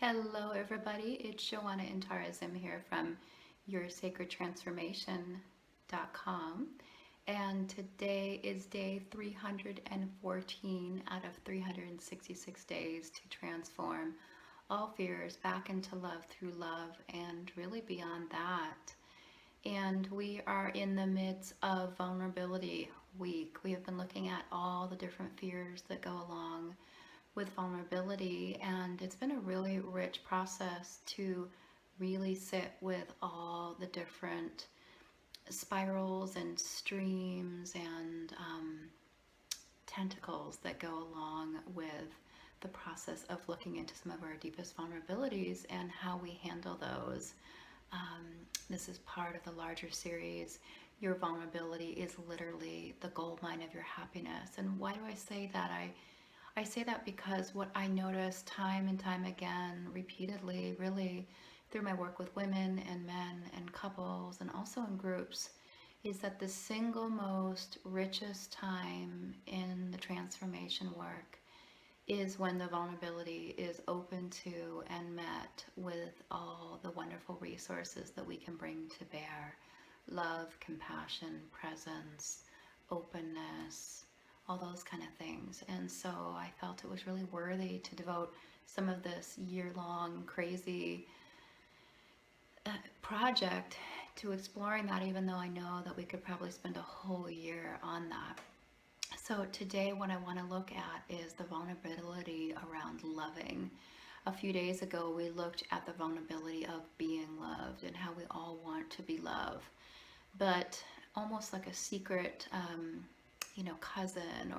Hello, everybody. It's Joanna Intarazim here from yoursacredtransformation.com. And today is day 314 out of 366 days to transform all fears back into love through love and really beyond that. And we are in the midst of Vulnerability Week. We have been looking at all the different fears that go along with vulnerability, and it's been a really rich process to really sit with all the different spirals and streams and tentacles that go along with the process of looking into some of our deepest vulnerabilities and how we handle those. Um, this is part of the larger series. Your vulnerability is literally the gold mine of your happiness. And why do I say that? I say that because what I notice time and time again, repeatedly, really through my work with women and men and couples and also in groups, is that the single most richest time in the transformation work is when the vulnerability is open to and met with all the wonderful resources that we can bring to bear: love, compassion, presence, openness, all those kind of things. And so I felt it was really worthy to devote some of this year-long crazy project to exploring that, even though I know that we could probably spend a whole year on that. So today what I want to look at is the vulnerability around loving. A few days ago we looked at the vulnerability of being loved and how we all want to be loved, but almost like a secret cousin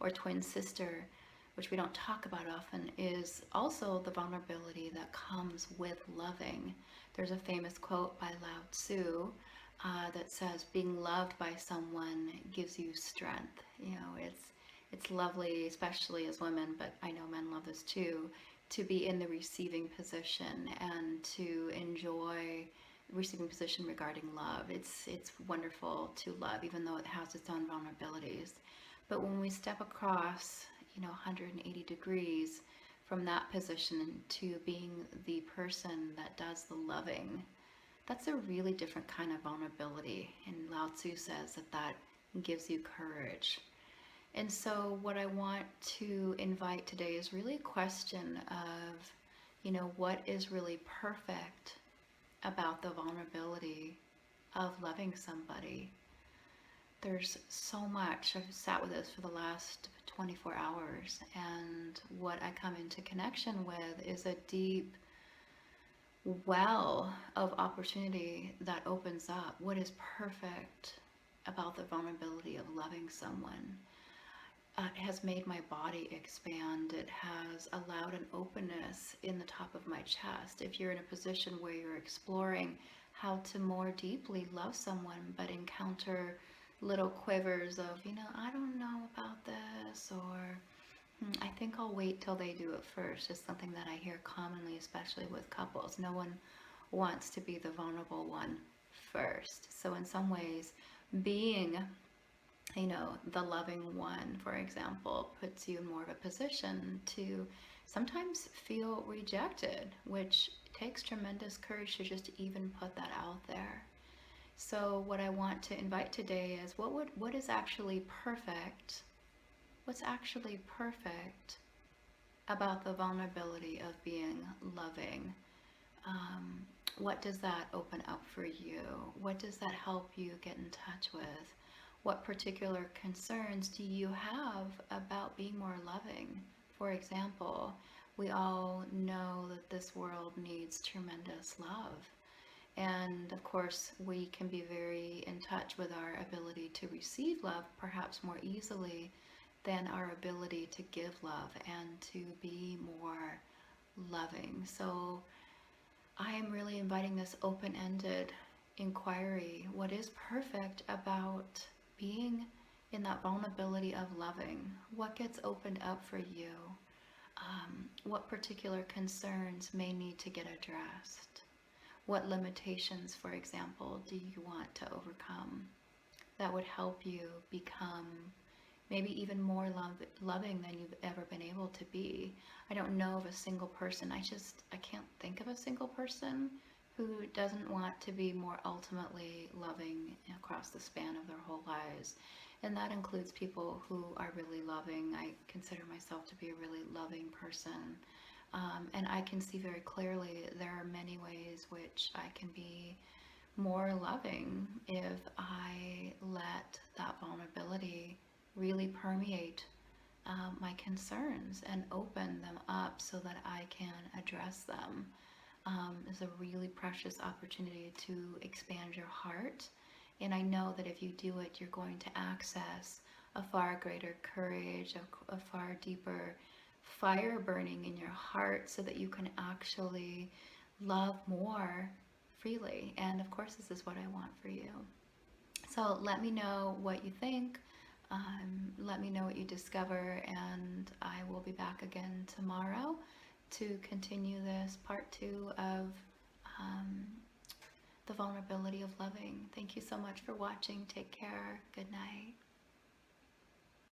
or twin sister, which we don't talk about often, is also the vulnerability that comes with loving. There's a famous quote by Lao Tzu that says, "Being loved by someone gives you strength." It's lovely, especially as women, but I know men love this too, to be in the receiving position and to enjoy receiving position regarding love. It's wonderful to love, even though it has its own vulnerabilities. But when we step across, 180 degrees from that position to being the person that does the loving, that's a really different kind of vulnerability. And Lao Tzu says that gives you courage. And so what I want to invite today is really a question of, what is really perfect about the vulnerability of loving somebody. There's so much. I've sat with this for the last 24 hours, and what I come into connection with is a deep well of opportunity that opens up. What is perfect about the vulnerability of loving someone? It has made my body expand. It has allowed an openness in the top of my chest. If you're in a position where you're exploring how to more deeply love someone but encounter little quivers of, I don't know about this, or I think I'll wait till they do it first, is something that I hear commonly, especially with couples. No one wants to be the vulnerable one first. So in some ways, being the loving one, for example, puts you in more of a position to sometimes feel rejected, which takes tremendous courage to just even put that out there. So what I want to invite today is what is actually perfect? What's actually perfect about the vulnerability of being loving? What does that open up for you? What does that help you get in touch with? What particular concerns do you have about being more loving? For example, we all know that this world needs tremendous love. And of course, we can be very in touch with our ability to receive love perhaps more easily than our ability to give love and to be more loving. So I am really inviting this open-ended inquiry. What is perfect about being in that vulnerability of loving? What gets opened up for you? What particular concerns may need to get addressed? What limitations, for example, do you want to overcome that would help you become maybe even more loving than you've ever been able to be. I don't know of a single person. I can't think of a single person who doesn't want to be more ultimately loving across the span of their whole lives. And that includes people who are really loving. I consider myself to be a really loving person. And I can see very clearly there are many ways which I can be more loving if I let that vulnerability really permeate my concerns and open them up so that I can address them. Is a really precious opportunity to expand your heart. And I know that if you do it, you're going to access a far greater courage, a far deeper fire burning in your heart so that you can actually love more freely. And of course, this is what I want for you. So let me know what you think. Let me know what you discover, and I will be back again tomorrow to continue this part 2 of um, the vulnerability of loving. Thank you so much for watching. Take care. Good night.